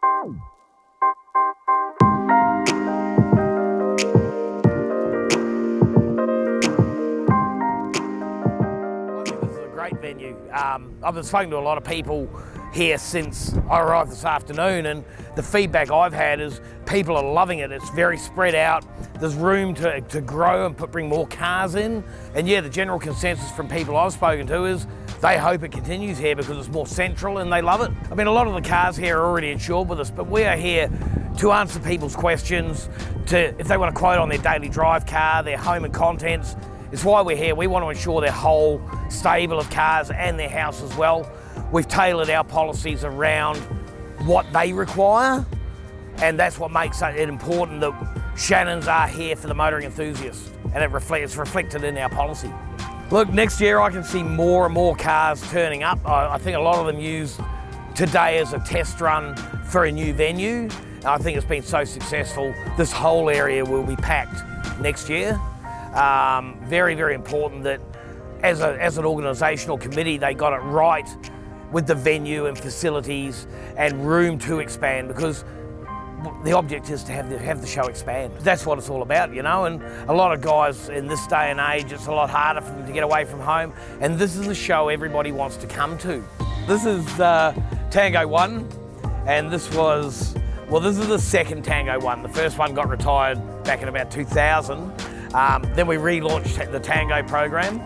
Great venue. I've been speaking to a lot of people here since I arrived this afternoon, and the feedback I've had is people are loving it. It's very spread out. There's room to grow and bring more cars in. And yeah, the general consensus from people I've spoken to is they hope it continues here because it's more central and they love it. I mean, a lot of the cars here are already insured with us, but we are here to answer people's questions, if they want to quote on their daily drive car, their home and contents. It's why we're here. We want to insure their whole stable of cars and their house as well. We've tailored our policies around what they require, and that's what makes it important that Shannons are here for the motoring enthusiast, and it's reflected in our policy. Look, next year I can see more and more cars turning up. I think a lot of them use today as a test run for a new venue. And I think it's been so successful, this whole area will be packed next year. Very, very important that as an organisational committee, they got it right with the venue and facilities and room to expand, because the object is to have the show expand. That's what it's all about, you know, and a lot of guys in this day and age, it's a lot harder for them to get away from home, and this is a show everybody wants to come to. This is Tango 1, and this is the second Tango 1. The first one got retired back in about 2000. Then we relaunched the Tango program.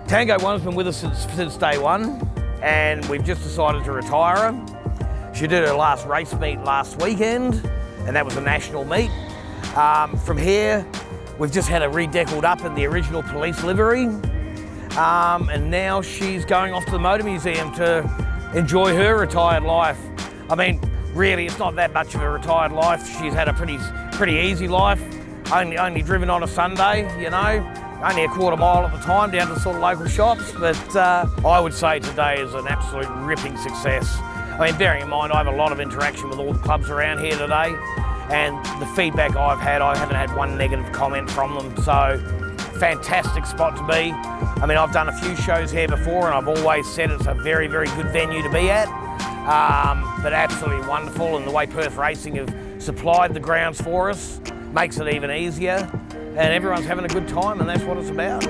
Tango 1's been with us since day one, and we've just decided to retire her. She did her last race meet last weekend, and that was a national meet. From here, we've just had her redeckled up in the original police livery, and now she's going off to the Motor Museum to enjoy her retired life. I mean, really, it's not that much of a retired life. She's had a pretty easy life. Only driven on a Sunday, you know, only a quarter mile at the time down to sort of local shops, but I would say today is an absolute ripping success. I mean, bearing in mind I have a lot of interaction with all the clubs around here today, and the feedback I've had, I haven't had one negative comment from them, so fantastic spot to be. I mean, I've done a few shows here before and I've always said it's a very, very good venue to be at, but absolutely wonderful, and the way Perth Racing have supplied the grounds for us makes it even easier, and everyone's having a good time, and that's what it's about.